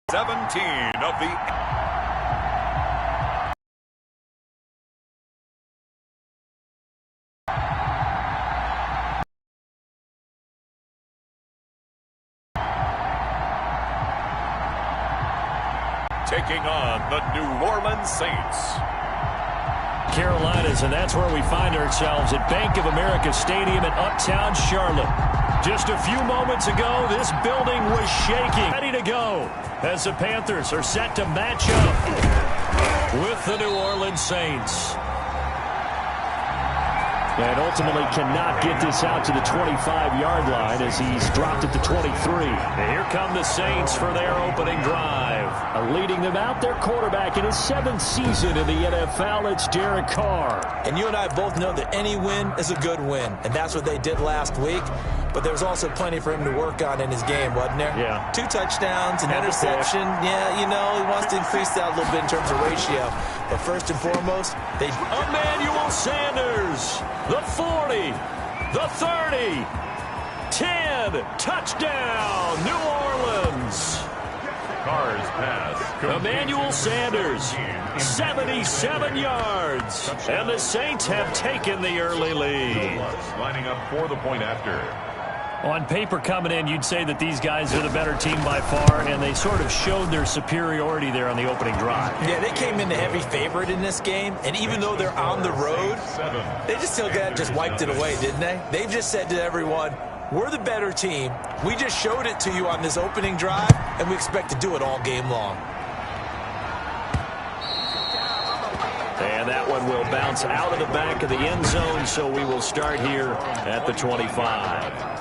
17 of the... taking on the New Orleans Saints. Carolinas, and that's where we find ourselves at Bank of America Stadium in Uptown Charlotte. Just a few moments ago, this building was shaking. Ready to go as the Panthers are set to match up with the New Orleans Saints. And ultimately cannot get this out to the 25-yard line as he's dropped it to 23. And here come the Saints for their opening drive. Leading them out, their quarterback in his 7th season in the NFL, it's Derek Carr. And you and I both know that any win is a good win, and that's what they did last week. But there's also plenty for him to work on in his game, wasn't there? Yeah. 2 touchdowns, an interception. Yeah, you know, he wants to increase that a little bit in terms of ratio. But first and foremost, they... Emmanuel Sanders, the 40, the 30, 10, touchdown, New Orleans. Carr's pass. Emmanuel Sanders, 77 yards. And the Saints have taken the early lead. Lining up for the point after. On paper coming in, you'd say that these guys are the better team by far, and they sort of showed their superiority there on the opening drive. Yeah, they came in the heavy favorite in this game, and even though they're on the road, they just still just wiped it away, didn't they? They've just said to everyone, we're the better team. We just showed it to you on this opening drive, and we expect to do it all game long. And that one will bounce out of the back of the end zone, so we will start here at the 25.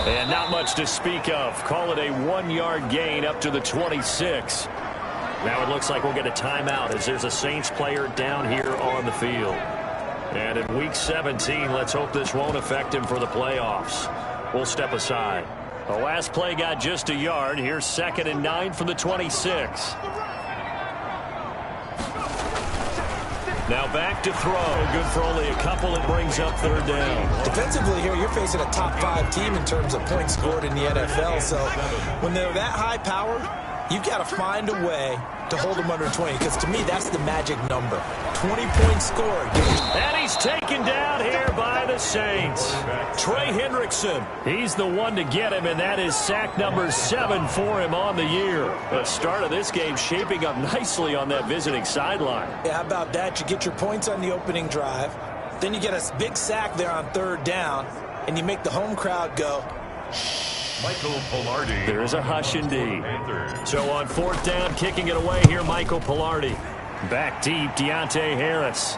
And not much to speak of. Call it a 1-yard gain up to the 26. Now it looks like we'll get a timeout as there's a Saints player down here on the field. And in Week 17, let's hope this won't affect him for the playoffs. We'll step aside. The last play got just a yard. Here's 2nd and 9 from the 26. Now back to throw. Good for only a couple. It brings up 3rd down. Defensively here, you're facing a top 5 team in terms of points scored in the NFL. So when they're that high powered, you've got to find a way to hold them under 20, because to me, that's the magic number. 20 points scored. And he's taken down here by the Saints. Trey Hendrickson, he's the one to get him, and that is sack number 7 for him on the year. The start of this game shaping up nicely on that visiting sideline. Yeah, how about that? You get your points on the opening drive, then you get a big sack there on 3rd down, and you make the home crowd go, Michael Pilardi. There is a hush indeed. So on 4th down, kicking it away here, Michael Pilardi. Back deep, Deontay Harris.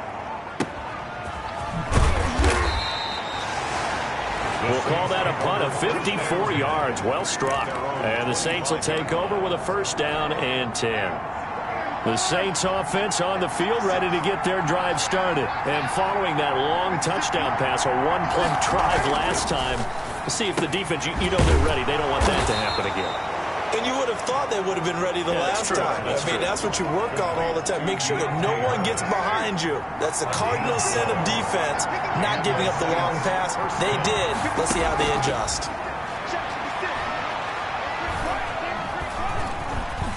We'll call that a punt of 54 yards. Well struck. And the Saints will take over with a 1st down and 10. The Saints offense on the field ready to get their drive started. And following that long touchdown pass, a 1-play drive last time, to see if the defense, you know they're ready. They don't want that to happen again. And you would have thought they would have been ready the last time. That's what you work on all the time. Make sure that no one gets behind you. That's the cardinal sin of defense, not giving up the long pass. They did. Let's see how they adjust.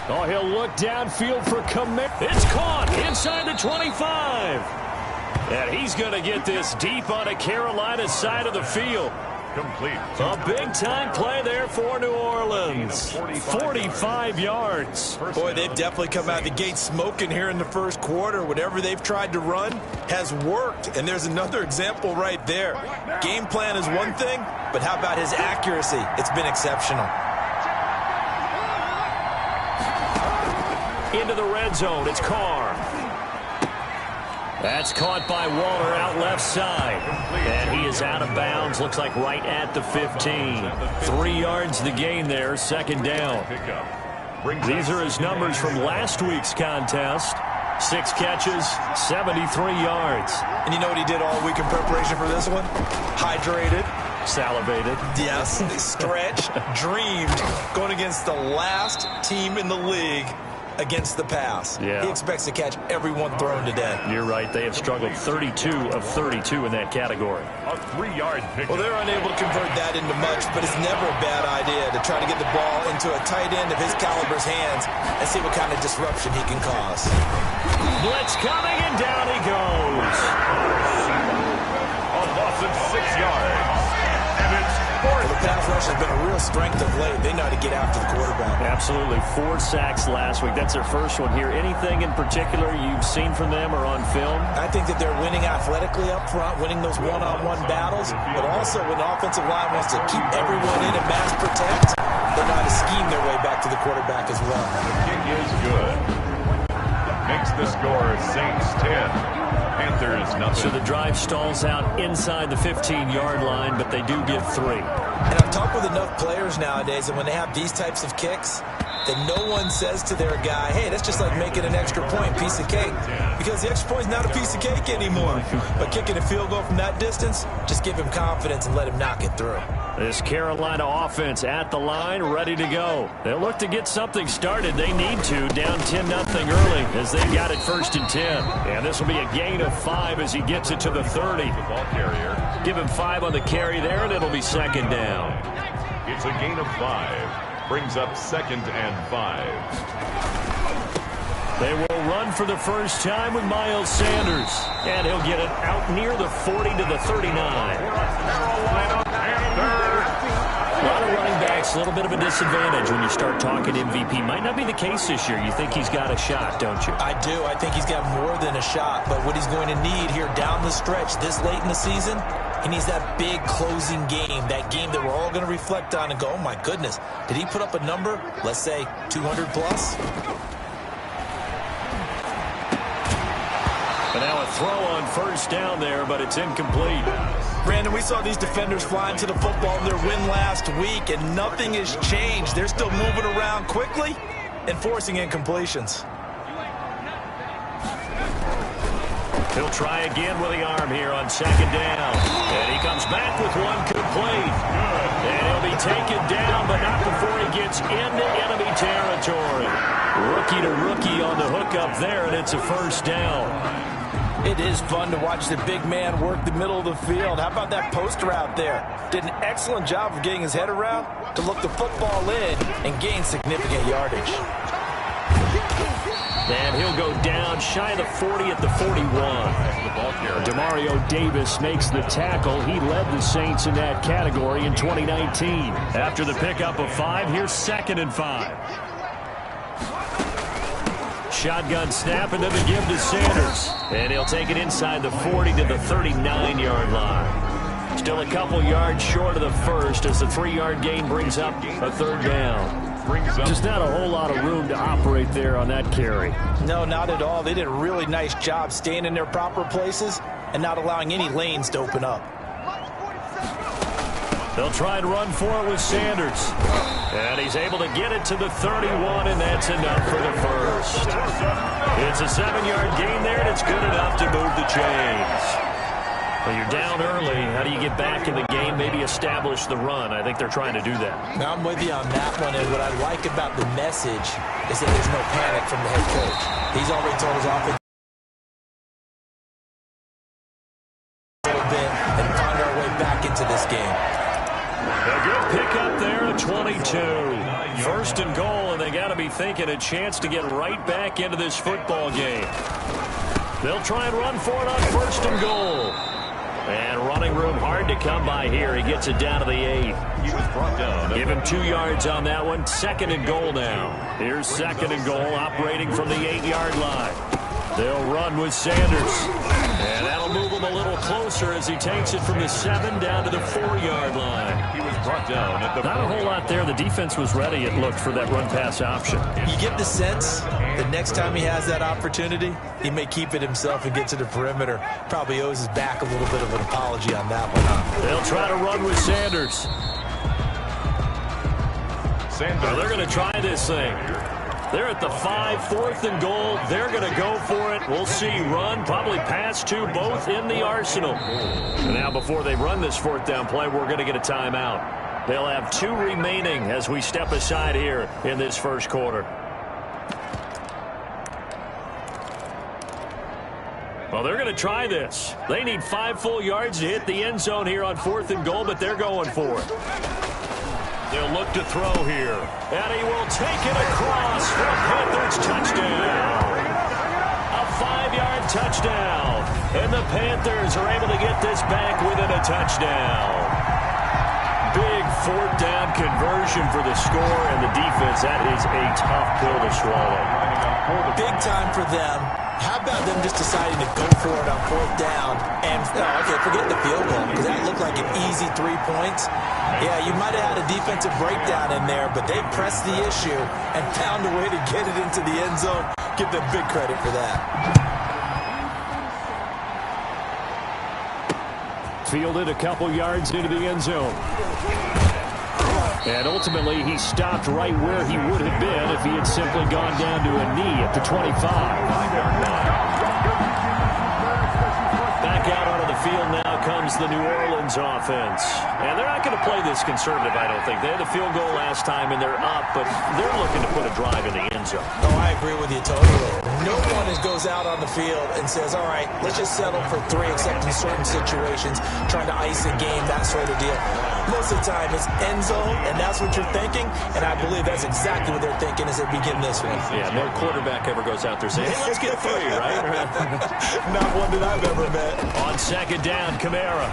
Oh, he'll look downfield for commit. It's caught inside the 25. And he's going to get this deep on a Carolina side of the field. Complete. A big-time play there for New Orleans. 45 yards. Boy, they've definitely come out of the gate smoking here in the 1st quarter. Whatever they've tried to run has worked. And there's another example right there. Game plan is one thing, but how about his accuracy? It's been exceptional. Into the red zone. It's Carr. That's caught by Waller out left side. And he is out of bounds. Looks like right at the 15. 3 yards the gain there. 2nd down. These are his numbers from last week's contest. 6 catches, 73 yards. And you know what he did all week in preparation for this one? Hydrated, salivated. Yes, stretched, dreamed, going against the last team in the league against the pass. Yeah. He expects to catch everyone thrown today. You're right. They have struggled 32 of 32 in that category. A 3-yard pickup. Well, they're unable to convert that into much, but it's never a bad idea to try to get the ball into a tight end of his caliber's hands and see what kind of disruption he can cause. Blitz coming, and down he goes. A loss of 6 yards. And it's Well, the pass rush has been a real strength of late. They know how to get after the quarterback. Absolutely. 4 sacks last week. That's their first one here. Anything in particular you've seen from them or on film? I think that they're winning athletically up front, winning those one-on-one battles, but also when the offensive line wants to keep everyone in and mass protect, they know how to scheme their way back to the quarterback as well. The kick is good. Makes the score Saints 10. Panthers nothing. So the drive stalls out inside the 15-yard line, but they do get 3. And I've talked with enough players nowadays, and when they have these types of kicks, that no one says to their guy, hey, that's just like making an extra point, piece of cake. Because the extra point is not a piece of cake anymore. But kicking a field goal from that distance, just give him confidence and let him knock it through. This Carolina offense at the line, ready to go. They'll look to get something started. They need to, down 10-0 early as they got it 1st and 10. And this will be a gain of 5 as he gets it to the 30. The ball carrier. Give him 5 on the carry there, and it'll be 2nd down. It's a gain of 5. Brings up 2nd and 5. They will run for the first time with Miles Sanders. And he'll get it out near the 40 to the 39. Carolina Panthers. A lot of running backs, a little bit of a disadvantage when you start talking MVP. Might not be the case this year. You think he's got a shot, don't you? I do. I think he's got more than a shot. But what he's going to need here down the stretch this late in the season, he needs that big closing game, that game that we're all going to reflect on and go, oh, my goodness, did he put up a number, let's say, 200 plus? And now a throw on first down there, but it's incomplete. Brandon, we saw these defenders flying to the football in their win last week, and nothing has changed. They're still moving around quickly and forcing incompletions. He'll try again with the arm here on 2nd down. And he comes back with one complete. And he'll be taken down, but not before he gets into enemy territory. Rookie to rookie on the hook up there, and it's a 1st down. It is fun to watch the big man work the middle of the field. How about that post route there? Did an excellent job of getting his head around to look the football in and gain significant yardage. And he'll go down shy of the 40 at the 41. Demario Davis makes the tackle. He led the Saints in that category in 2019. After the pickup of 5, here's 2nd and 5. Shotgun snap, and then the give to Sanders. And he'll take it inside the 40 to the 39-yard line. Still a couple yards short of the first as the 3-yard gain brings up a 3rd down. Just not a whole lot of room to operate there on that carry. No, not at all. They did a really nice job staying in their proper places and not allowing any lanes to open up. They'll try and run for it with Sanders. And he's able to get it to the 31, and that's enough for the first. It's a 7-yard gain there, and it's good enough to move the chains. Well, you're down early. How do you get back in the game, maybe establish the run? I think they're trying to do that. Now, I'm with you on that one, and what I like about the message is that there's no panic from the head coach. He's already told his offense a little bit and find our way back into this game. A good pickup there at 22. 1st and goal, and they got to be thinking a chance to get right back into this football game. They'll try and run for it on 1st and goal. And running room hard to come by here. He gets it down to the 8. He was brought down. Give him 2 yards on that one. 2nd and goal now. Here's 2nd and goal, operating from the 8-yard line. They'll run with Sanders. And that'll move him a little closer as he takes it from the 7 down to the 4-yard line. He was brought down at the Not a whole lot there. The defense was ready, it looked, for that run-pass option. You get the sense that next time he has that opportunity, he may keep it himself and get to the perimeter. Probably owes his back a little bit of an apology on that one, huh? They'll try to run with Sanders. Well, they're going to try this thing. They're at the 5, 4th and goal. They're going to go for it. We'll see. Run, probably pass to both in the arsenal. And now before they run this 4th down play, we're going to get a timeout. They'll have 2 remaining as we step aside here in this first quarter. Well, they're going to try this. They need 5 full yards to hit the end zone here on 4th and goal, but they're going for it. They'll look to throw here. And he will take it across for a Panthers touchdown. A 5-yard touchdown. And the Panthers are able to get this back within a touchdown. Big 4th down conversion for the score, and the defense, that is a tough pill to swallow. Big time for them. How about them just deciding to go for it on 4th down? And, okay, forget the field goal, because that looked like an easy 3 points. Yeah, you might have had a defensive breakdown in there, but they pressed the issue and found a way to get it into the end zone. Give them big credit for that. Fielded a couple yards into the end zone. And ultimately, he stopped right where he would have been if he had simply gone down to a knee at the 25. Back out onto the field now comes the New Orleans offense. And they're not going to play this conservative, I don't think. They had a field goal last time, and they're up, but they're looking to put a drive in the end zone. Oh, I agree with you totally. No one goes out on the field and says, all right, let's just settle for 3, except in certain situations, trying to ice a game, that sort of deal. Most of the time, it's end zone, and that's what you're thinking, and I believe that's exactly what they're thinking as they begin this one. Yeah, no quarterback ever goes out there saying, hey, let's get 3, right? Not one that I've ever met. On 2nd down, Kamara.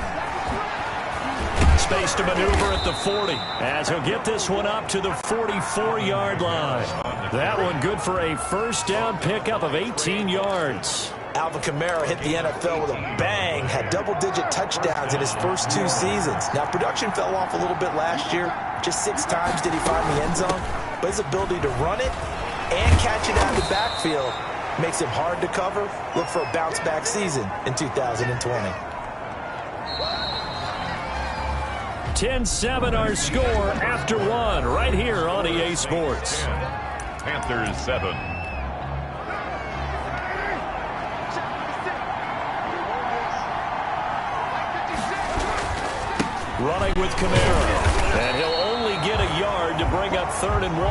Space to maneuver at the 40 as he'll get this one up to the 44-yard line. That one good for a 1st down pickup of 18 yards. Alvin Kamara hit the NFL with a bang, had double-digit touchdowns in his first 2 seasons. Now, production fell off a little bit last year. Just 6 times did he find the end zone. But his ability to run it and catch it out of the backfield makes him hard to cover. Look for a bounce-back season in 2020. 10-7 our score after 1 right here on EA Sports. Panthers 7. Running with Kamara. And he'll only get a yard to bring up 3rd and 1.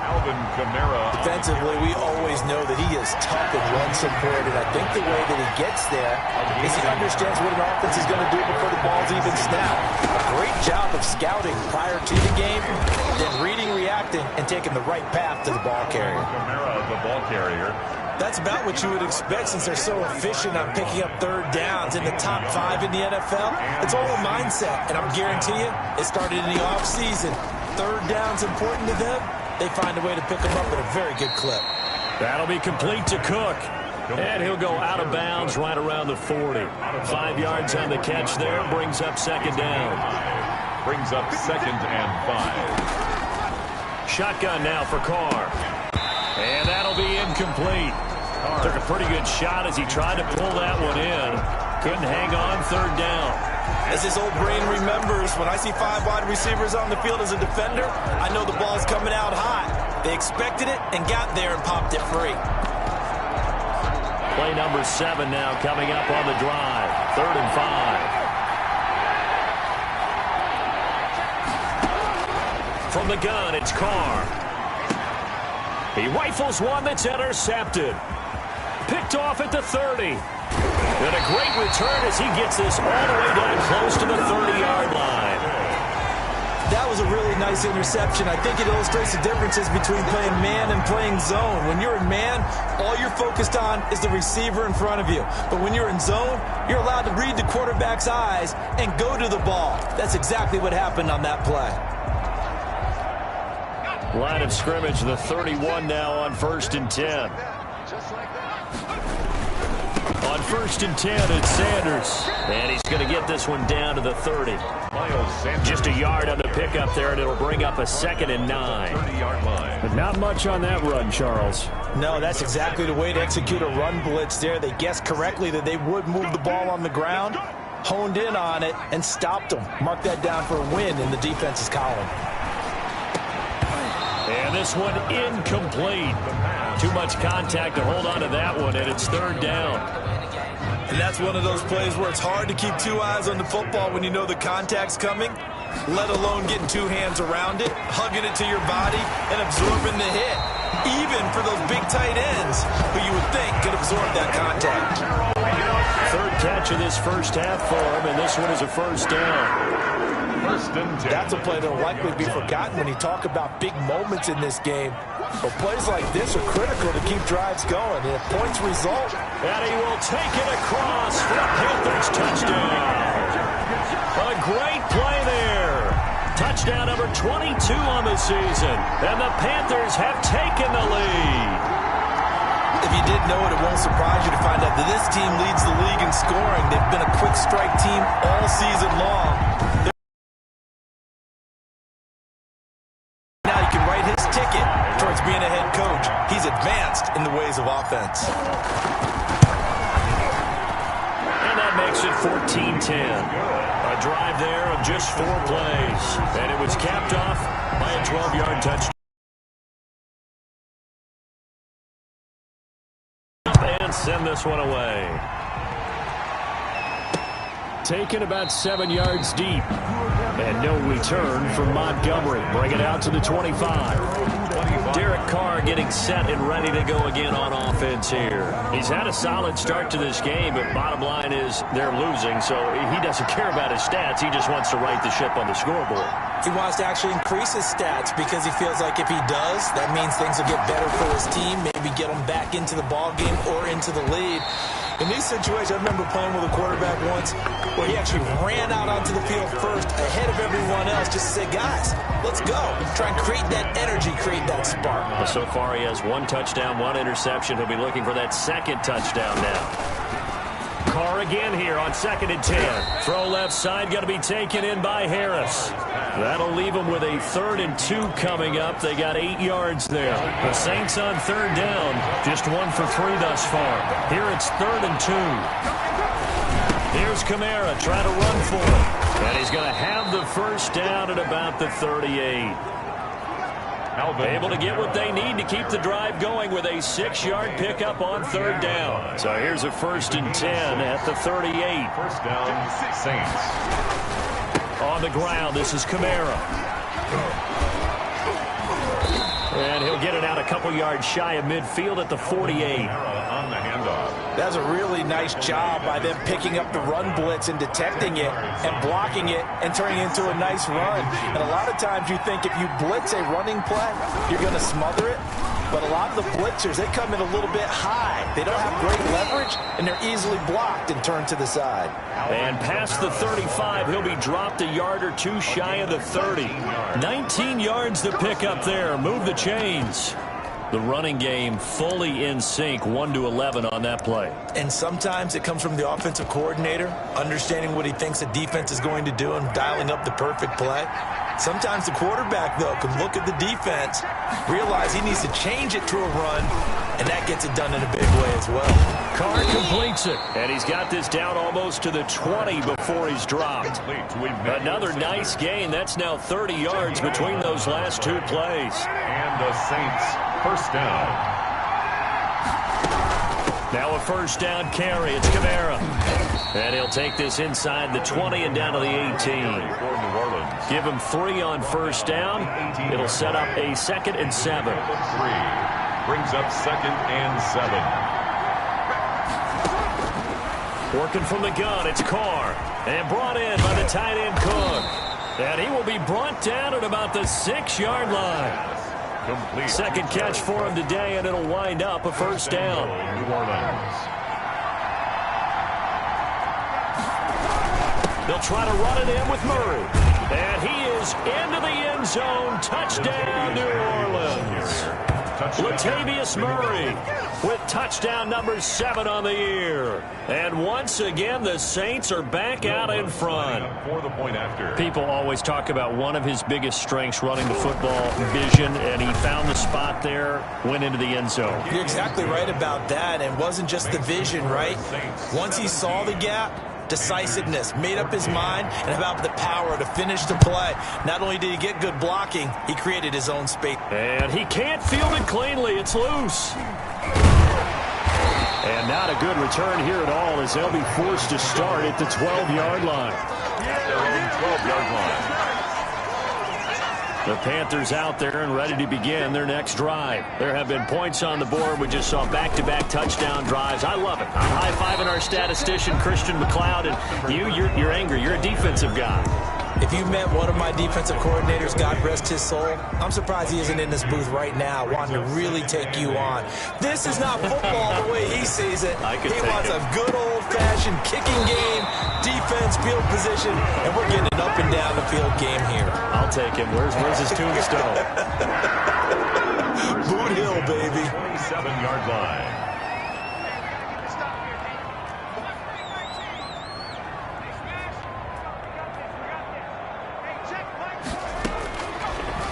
Alvin Kamara. Defensively, we always know that he is tough and run support, and I think the way that he gets there is he understands what an offense is going to do before the ball's even snapped. A great job of scouting prior to the game, then reading, reacting, and taking the right path to the ball carrier. Kamara, the ball carrier. That's about what you would expect since they're so efficient on picking up 3rd downs in the top 5 in the NFL. It's all a mindset, and I'm guarantee you it started in the offseason. 3rd down's important to them. They find a way to pick them up at a very good clip. That'll be complete to Cook. And he'll go out of bounds right around the 40. 5 yards on the catch there. Brings up 2nd down. Brings up 2nd and 5. Shotgun now for Carr. And that'll be incomplete. Took a pretty good shot as he tried to pull that one in. Couldn't hang on 3rd down. As his old brain remembers, when I see 5 wide receivers on the field as a defender, I know the ball's coming out hot. They expected it and got there and popped it free. Play number 7 now coming up on the drive. 3rd and 5. From the gun, it's Carr. He rifles one that's intercepted. Picked off at the 30. And a great return as he gets this all the way down close to the 30-yard line. That was a really nice interception. I think it illustrates the differences between playing man and playing zone. When you're in man, all you're focused on is the receiver in front of you. But when you're in zone, you're allowed to read the quarterback's eyes and go to the ball. That's exactly what happened on that play. Line of scrimmage, the 31 now on 1st and 10. On 1st and 10, it's Sanders. And he's going to get this one down to the 30. Just a yard on the pickup there, and it'll bring up a 2nd and 9. 30-yard line. But not much on that run, Charles. No, that's exactly the way to execute a run blitz there. They guessed correctly that they would move the ball on the ground, honed in on it, and stopped them. Mark that down for a win in the defense's column. And this one incomplete. Too much contact to hold on to that one, and it's third down. And that's one of those plays where it's hard to keep two eyes on the football when you know the contact's coming, let alone getting two hands around it, hugging it to your body, and absorbing the hit. Even for those big tight ends who you would think could absorb that contact. Third catch of this first half for him, and this one is a first down. That's a play that will likely be forgotten when you talk about big moments in this game. But plays like this are critical to keep drives going. And if points result, and he will take it across for the Panthers touchdown. A great play there. Touchdown number 22 on the season. And the Panthers have taken the lead. If you didn't know it, it won't surprise you to find out that this team leads the league in scoring. They've been a quick strike team all season long. Now you can write his ticket towards being a head coach. He's advanced in the ways of offense. And that makes it 14-10. A drive there of just 4 plays. And it was capped off by a 12-yard touchdown. And send this one away. Taken about 7 yards deep. And no return from Montgomery. Bring it out to the 25. Derek Carr getting set and ready to go again on offense here. He's had a solid start to this game, but bottom line is they're losing, so he doesn't care about his stats. He just wants to right the ship on the scoreboard. He wants to actually increase his stats because he feels like if he does, that means things will get better for his team, maybe get them back into the ball game or into the lead. In these situations, I remember playing with a quarterback once where he actually ran out onto the field first ahead of everyone else just to say, guys, let's go. Try and create that energy, create that spark. Well, so far he has 1 touchdown, 1 interception. He'll be looking for that second touchdown now. Carr again here on 2nd and 10. Throw left side, going to be taken in by Harris. That'll leave them with a 3rd and 2 coming up. They got 8 yards there. The Saints on 3rd down, just 1 for 3 thus far. Here it's 3rd and 2. Here's Kamara trying to run for it. And he's going to have the first down at about the 38. Able to get what they need to keep the drive going with a 6-yard pickup on 3rd down. So here's a 1st and 10 at the 38. First down, Saints. On the ground, this is Kamara. And he'll get it out a couple yards shy of midfield at the 48. On the handoff. That's a really nice job by them picking up the run blitz and detecting it and blocking it and turning it into a nice run. And a lot of times you think if you blitz a running play, you're going to smother it. But a lot of the blitzers, they come in a little bit high. They don't have great leverage, and they're easily blocked and turned to the side. And past the 35, he'll be dropped a yard or 2 shy of the 30. 19 yards to pick up there. Move the chains. The running game fully in sync, 1-11 on that play. And sometimes it comes from the offensive coordinator, understanding what he thinks the defense is going to do and dialing up the perfect play. Sometimes the quarterback, though, can look at the defense, realize he needs to change it to a run, and that gets it done in a big way as well. Carr completes it, and he's got this down almost to the 20 before he's dropped. Another nice gain. That's now 30 yards between those last 2 plays. And the Saints, first down. Now a first down carry. It's Kamara. And he'll take this inside the 20 and down to the 18. Give him 3 on first down. It'll set up a 2nd and 7. 3 brings up 2nd and 7. Working from the gun, it's Carr. And brought in by the tight end Cook. And he will be brought down at about the 6-yard line. Complete. Second catch for him today, and it'll wind up a first down. New Orleans. They'll try to run it in with Murray. And he is into the end zone. Touchdown, New Orleans. Latavius Murray with touchdown number 7 on the year. And once again, the Saints are back out in front. For the point after. People always talk about one of his biggest strengths running the football, vision, and he found the spot there, went into the end zone. You're exactly right about that. And it wasn't just the vision, right? Once he saw the gap, decisiveness, made up his mind, and about the power to finish the play. Not only did he get good blocking, he created his own space. And he can't field it cleanly. It's loose. And not a good return here at all as they'll be forced to start at the 12-yard line. Their own 12-yard line. The Panthers out there and ready to begin their next drive. There have been points on the board. We just saw back-to-back touchdown drives. I love it. I'm high-fiving our statistician, Christian McLeod, and you're angry. You're a defensive guy. If you met one of my defensive coordinators, God rest his soul, I'm surprised he isn't in this booth right now wanting to really take you on. This is not football the way he sees it. He wants a good old-fashioned kicking game, defense, field position, and we're getting an up and down the field game here. I'll take him. Where's his tombstone? Boot Hill, baby. 27-yard line.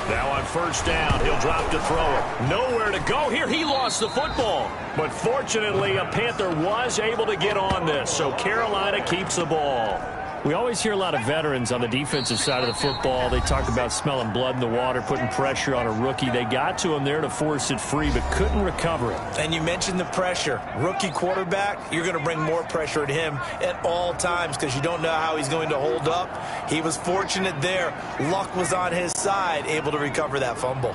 Now on first down, he'll drop to throw it. Nowhere to go here. He lost the football. But fortunately, a Panther was able to get on this, so Carolina keeps the ball. We always hear a lot of veterans on the defensive side of the football. They talk about smelling blood in the water, putting pressure on a rookie. They got to him there to force it free, but couldn't recover it. And you mentioned the pressure. Rookie quarterback, you're going to bring more pressure at him at all times because you don't know how he's going to hold up. He was fortunate there. Luck was on his side, able to recover that fumble.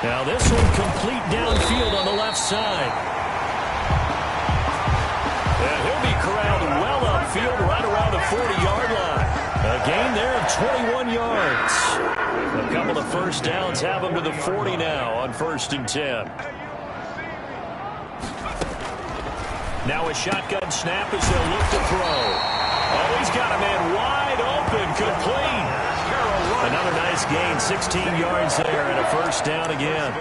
Now this one complete downfield on the left side. And he'll be corralled well upfield right around the 40-yard line. A gain there of 21 yards. A couple of first downs have him to the 40 now on 1st and 10. Now a shotgun snap as they'll look to throw. Oh, he's got a man wide open, complete. Another nice gain, 16 yards there, and a first down again.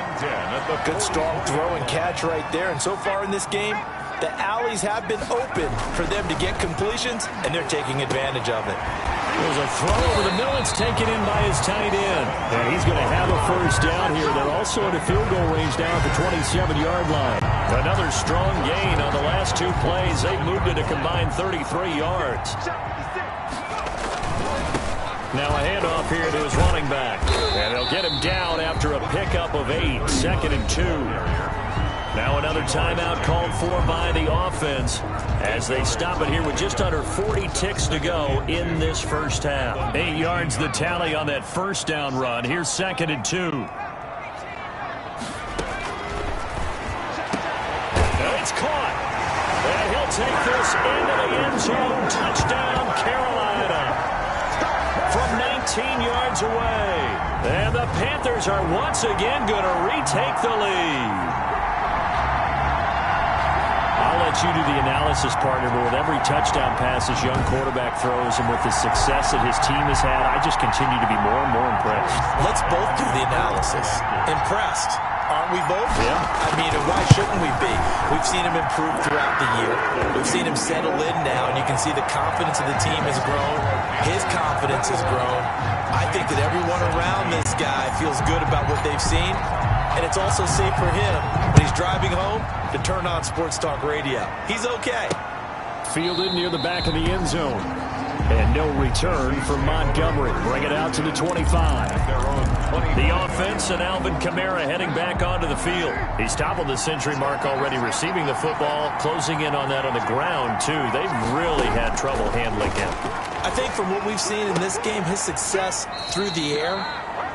Good strong throw and catch right there. And so far in this game, the alleys have been open for them to get completions, and they're taking advantage of it. There's a throw over the middle. It's taken in by his tight end. And he's going to have a first down here. They're also in a field goal range down at the 27-yard line. Another strong gain on the last two plays. They've moved it a combined 33 yards. Now a handoff here to his running back. And they'll get him down after a pickup of 8. 2nd and 2. Now another timeout called for by the offense as they stop it here with just under 40 ticks to go in this first half. 8 yards the tally on that first down run. Here's 2nd and 2. It's caught. And he'll take this into the end zone. Touchdown, Carolina. From 19 yards away. And the Panthers are once again going to retake the lead. I'll let you do the analysis, partner, but with every touchdown pass this young quarterback throws and with the success that his team has had, I just continue to be more and more impressed. Let's both do the analysis. Impressed. Aren't we both? Yeah. I mean, why shouldn't we be? We've seen him improve throughout the year. We've seen him settle in now, and you can see the confidence of the team has grown. His confidence has grown. I think that everyone around this guy feels good about what they've seen, and it's also safe for him when he's driving home to turn on Sports Talk Radio. He's okay. Fielded near the back of the end zone. And no return from Montgomery. Bring it out to the 25. The offense and Alvin Kamara heading back onto the field. He's toppled the century mark already receiving the football, closing in on that on the ground, too. They've really had trouble handling him. I think from what we've seen in this game, his success through the air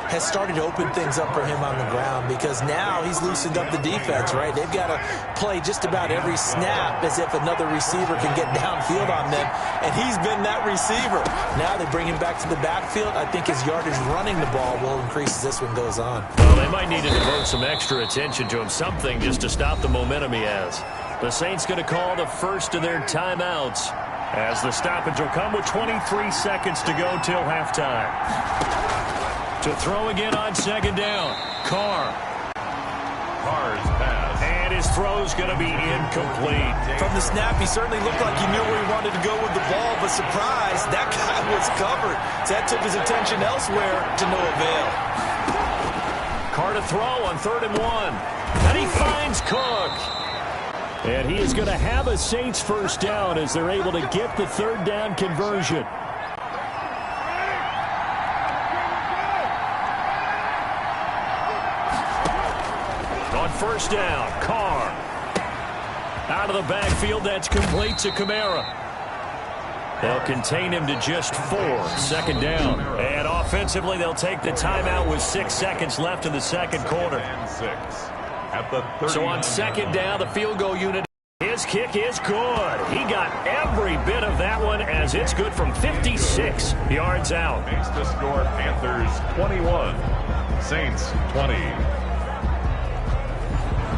has started to open things up for him on the ground because now he's loosened up the defense, right? They've got to play just about every snap as if another receiver can get downfield on them, and he's been that receiver. Now they bring him back to the backfield. I think his yardage running the ball will increase as this one goes on. Well, they might need to devote some extra attention to him, something just to stop the momentum he has. The Saints going to call the first of their timeouts as the stoppage will come with 23 seconds to go till halftime. To throw again on 2nd down. Carr's pass. And his throw's going to be incomplete. From the snap, he certainly looked like he knew where he wanted to go with the ball, but surprise, that guy was covered. So that took his attention elsewhere to no avail. Carr to throw on 3rd and 1. And he finds Cook. And he is going to have a Saints first down as they're able to get the third down conversion. On first down, Carr. Out of the backfield, that's complete to Kamara. They'll contain him to just 4. Second down. And offensively, they'll take the timeout with 6 seconds left in the second quarter. So on second down, the field goal unit, his kick is good. He got every bit of that one as it's good from 56 yards out. Makes the score Panthers 21, Saints 20.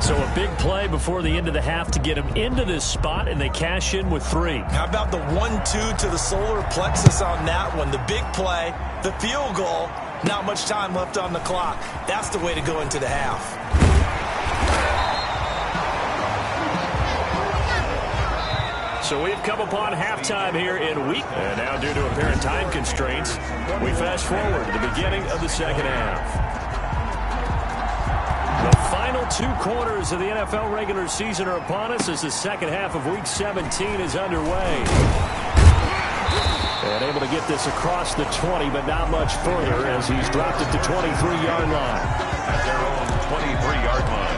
So a big play before the end of the half to get him into this spot, and they cash in with 3. How about the 1-2 to the solar plexus on that one? The big play, the field goal, not much time left on the clock. That's the way to go into the half. So we've come upon halftime here in week. And now due to apparent time constraints, we fast forward to the beginning of the second half. The final 2 quarters of the NFL regular season are upon us as the second half of Week 17 is underway. And able to get this across the 20, but not much further as he's dropped it to 23-yard line. At their own 23-yard line.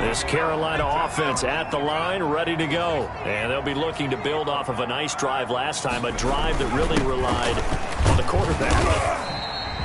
This Carolina offense at the line, ready to go. And they'll be looking to build off of a nice drive last time, a drive that really relied on the quarterback.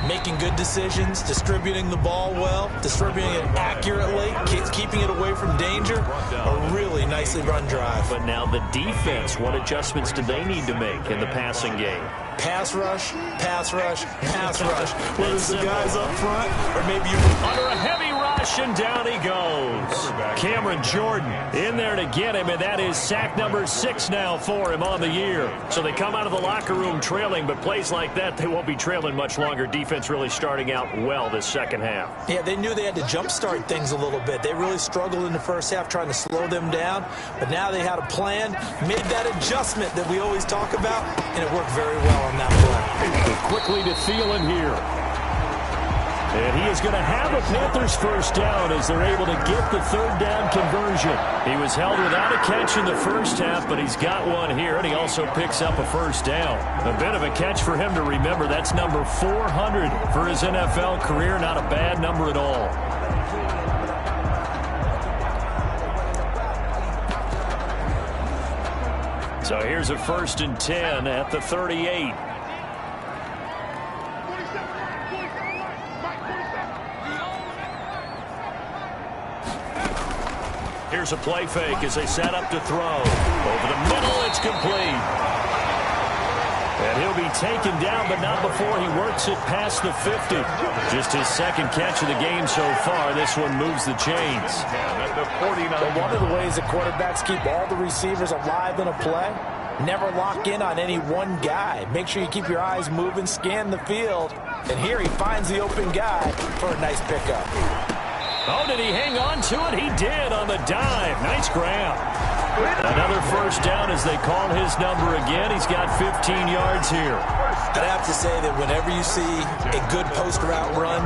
Making good decisions, distributing the ball well, distributing it accurately, keeping it away from danger. A really nicely run drive. But now the defense, what adjustments do they need to make in the passing game? Pass rush, pass rush, pass rush. Whether it's the guys up front or maybe you under a heavy rush, and down he goes. Cameron Jordan in there to get him, and that is sack number 6 now for him on the year. So they come out of the locker room trailing, but plays like that, they won't be trailing much longer. Defense really starting out well this second half. Yeah, they knew they had to jumpstart things a little bit. They really struggled in the first half trying to slow them down, but now they had a plan, made that adjustment that we always talk about, and it worked very well on that play. Quickly to Thielen here. And he is going to have a Panthers first down as they're able to get the third down conversion. He was held without a catch in the first half, but he's got one here, and he also picks up a first down. A bit of a catch for him to remember. That's number 400 for his NFL career. Not a bad number at all. So here's a 1st and 10 at the 38. Here's a play fake as they set up to throw. Over the middle, it's complete. And he'll be taken down, but not before he works it past the 50. Just his second catch of the game so far. This one moves the chains. But one of the ways that quarterbacks keep all the receivers alive in a play, never lock in on any one guy. Make sure you keep your eyes moving, scan the field. And here he finds the open guy for a nice pickup. Oh, did he hang on to it? He did on the dive. Nice grab. Another first down as they call his number again. He's got 15 yards here. I'd have to say that whenever you see a good post route run,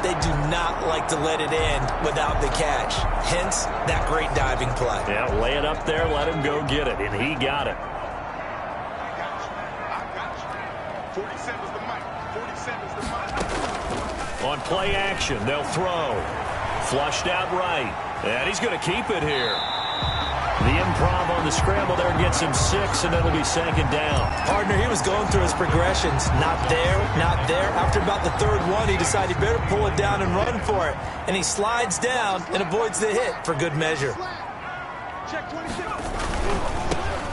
they do not like to let it end without the catch. Hence, that great diving play. Yeah, lay it up there, let him go get it, and he got it. On play action, they'll throw. Flushed out right. And he's going to keep it here. The improv on the scramble there gets him 6, and it'll be second down. Partner, he was going through his progressions. Not there, not there. After about the third one, he decided he better pull it down and run for it. And he slides down and avoids the hit for good measure.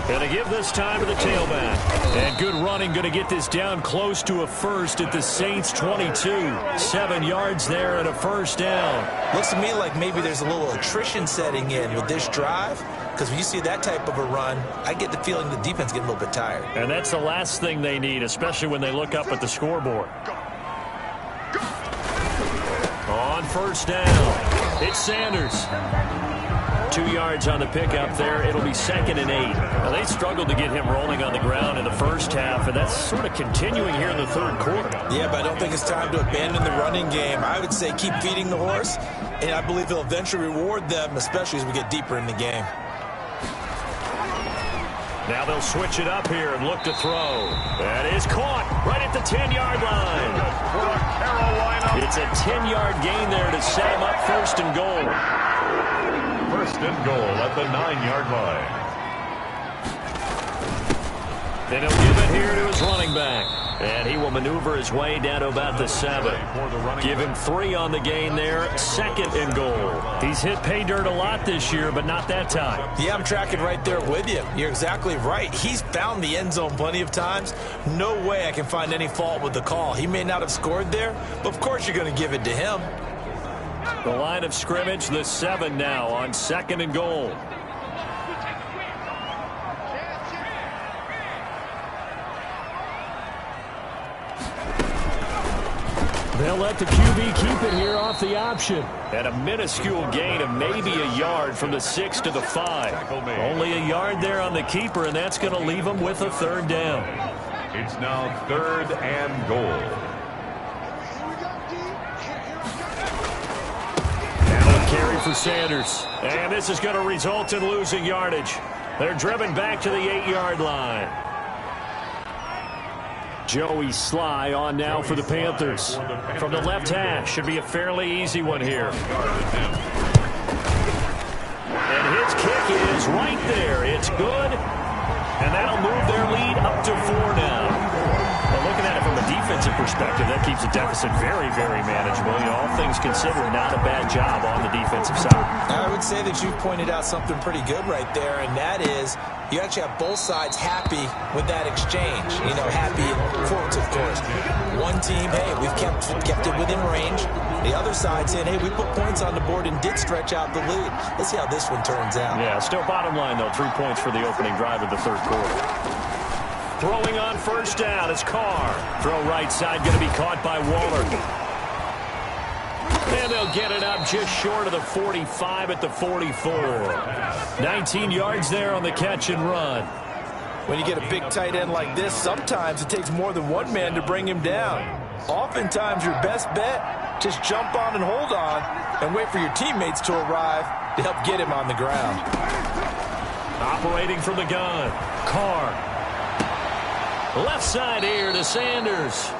Going to give this time to the tailback. And good running, going to get this down close to a first at the Saints 22. 7 yards there and a first down. Looks to me like maybe there's a little attrition setting in with this drive. Because when you see that type of a run, I get the feeling the defense getting a little bit tired. And that's the last thing they need, especially when they look up at the scoreboard. On first down, it's Sanders. 2 yards on the pickup there. It'll be 2nd and 8. Now, they struggled to get him rolling on the ground in the first half, and that's sort of continuing here in the third quarter. Yeah, but I don't think it's time to abandon the running game. I would say keep feeding the horse and I believe he'll eventually reward them, especially as we get deeper in the game. Now they'll switch it up here and look to throw. That is caught right at the 10-yard line. It's a 10-yard gain there to set him up first and goal. First and goal at the 9-yard line. Then he'll give it here to his running back. And he will maneuver his way down to about the 7. Give him 3 on the gain there. Second and goal. He's hit pay dirt a lot this year, but not that time. Yeah, I'm tracking right there with you. You're exactly right. He's found the end zone plenty of times. No way I can find any fault with the call. He may not have scored there, but of course you're going to give it to him. The line of scrimmage, the 7 now on second and goal. They'll let the QB keep it here off the option. And a minuscule gain of maybe a yard from the 6 to the 5. Only a yard there on the keeper, and that's going to leave them with a third down. It's now 3rd and goal. Now a carry for Sanders. And this is going to result in losing yardage. They're driven back to the 8-yard line. Joey Sly on now for the Panthers. From the left hash, should be a fairly easy one here. And his kick is right there. It's good. And that'll move their lead up to 4 now. Well, looking at it from a defensive perspective, that keeps the deficit very, very manageable. You know, all things considered, not a bad job on the defensive side. I would say that you've pointed out something pretty good right there, and that is you actually have both sides happy with that exchange. You know, happy in quotes, of course. One team, hey, we've kept it within range. The other side saying, hey, we put points on the board and did stretch out the lead. Let's see how this one turns out. Yeah, still bottom line, though, 3 points for the opening drive of the third quarter. Throwing on first down is Carr. Throw right side, going to be caught by Waller. And they'll get it up just short of the 45 at the 44. 19 yards there on the catch and run. When you get a big tight end like this, sometimes it takes more than one man to bring him down. Oftentimes your best bet, just jump on and hold on and wait for your teammates to arrive to help get him on the ground. Operating from the gun, Carr. Left side here to Sanders.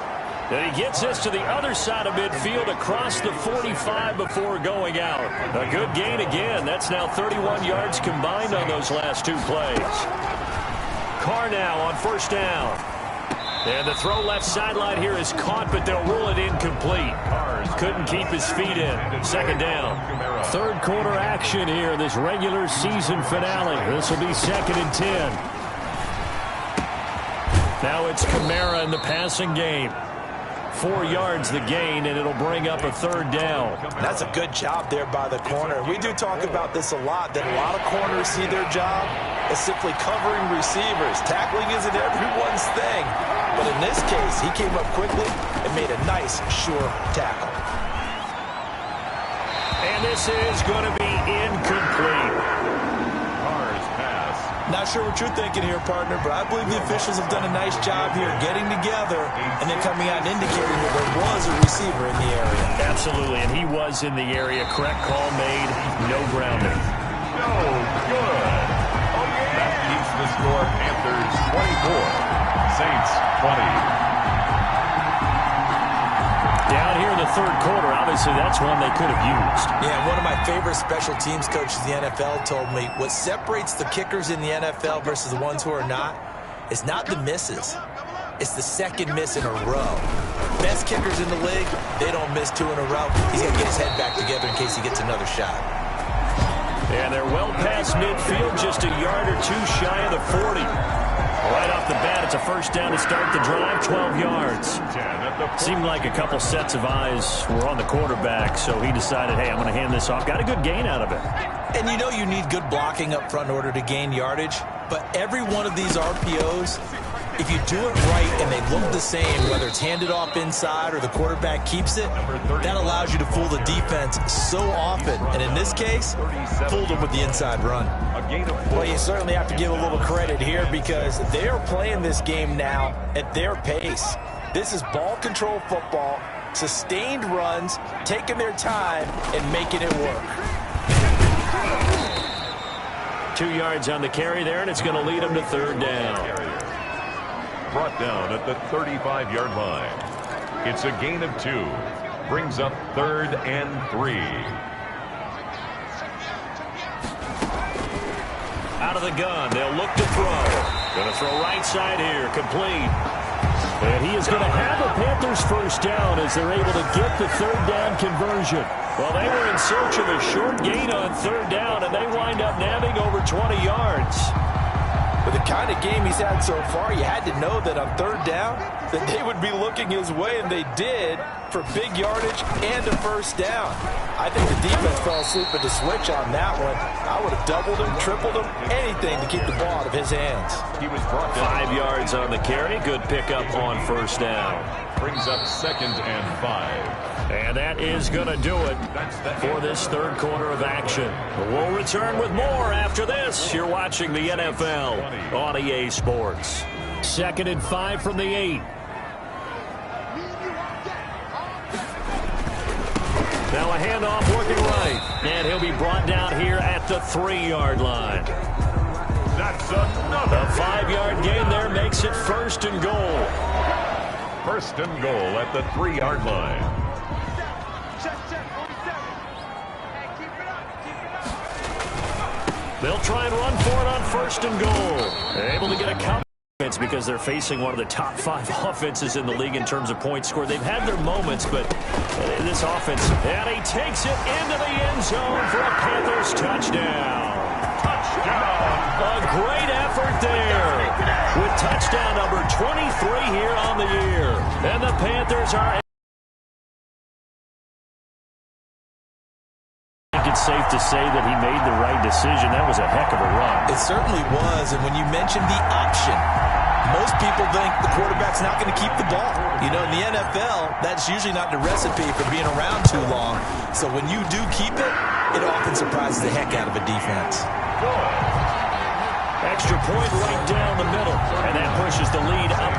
And he gets this to the other side of midfield across the 45 before going out. A good gain again. That's now 31 yards combined on those last 2 plays. Carr now on first down. And the throw left sideline here is caught, but they'll rule it incomplete. Couldn't keep his feet in. Second down. Third quarter action here, this regular season finale. This will be 2nd and 10. Now it's Kamara in the passing game. 4 yards the gain, and it'll bring up a third down. That's a good job there by the corner. We do talk about this a lot, that a lot of corners see their job as simply covering receivers. Tackling isn't everyone's thing. But in this case, he came up quickly and made a nice, sure tackle. And this is going to be incomplete. Not sure what you're thinking here, partner, but I believe the officials have done a nice job here getting together and then coming out and indicating that there was a receiver in the area. Absolutely, and he was in the area. Correct call made. No grounding. No good. Oh, yeah. That keeps the score Panthers 24, Saints 20. Down here in the third quarter, obviously that's one they could have used. Yeah, one of my favorite special teams coaches in the NFL told me what separates the kickers in the NFL versus the ones who are not is not the misses. It's the second miss in a row. Best kickers in the league, they don't miss 2 in a row. He's got to get his head back together in case he gets another shot. And they're well past midfield, just a yard or 2 shy of the 40. Right off the bat, it's a first down to start the drive, 12 yards. Seemed like a couple sets of eyes were on the quarterback, so he decided, hey, I'm going to hand this off. Got a good gain out of it. And you know you need good blocking up front in order to gain yardage, but every one of these RPOs, if you do it right and they look the same, whether it's handed off inside or the quarterback keeps it, that allows you to fool the defense so often. And in this case, fooled them with the inside run. Well, you certainly have to give a little credit here because they are playing this game now at their pace. This is ball control football. sustained runs, taking their time, and making it work. 2 yards on the carry there, and it's going to lead them to third down. Brought down at the 35-yard line. It's a gain of 2. Brings up 3rd and 3. Out of the gun, they'll look to throw. Going to throw right side here, complete. And he is going to have the Panthers first down as they're able to get the third down conversion. Well, they were in search of a short gain on third down, and they wind up nabbing over 20 yards. With the kind of game he's had so far, you had to know that on third down that they would be looking his way, and they did, for big yardage and a first down. I think the defense fell asleep at the switch on that one. I would have doubled him, tripled him, anything to keep the ball out of his hands. He was brought down. 5 yards on the carry. Good pickup on first down. Brings up 2nd and 5. And that is going to do it for this third quarter of action. We'll return with more after this. You're watching the NFL on EA Sports. 2nd and 5 from the 8. Now a handoff working right. And he'll be brought down here at the 3-yard line. That's another. A 5-yard gain there makes it 1st and goal. 1st and goal at the 3-yard line. They'll try and run for it on 1st and goal. They're able to get a count because they're facing one of the top 5 offenses in the league in terms of points scored. They've had their moments, but this offense, and he takes it into the end zone for a Panthers touchdown. A great effort there with touchdown number 23 here on the year. And the Panthers are... It's safe to say that he made the right decision. That was a heck of a run. It certainly was, and when you mentioned the option, most people think the quarterback's not going to keep the ball. You know, in the NFL, that's usually not the recipe for being around too long. So when you do keep it, it often surprises the heck out of a defense. Extra point right down the middle, and that pushes the lead up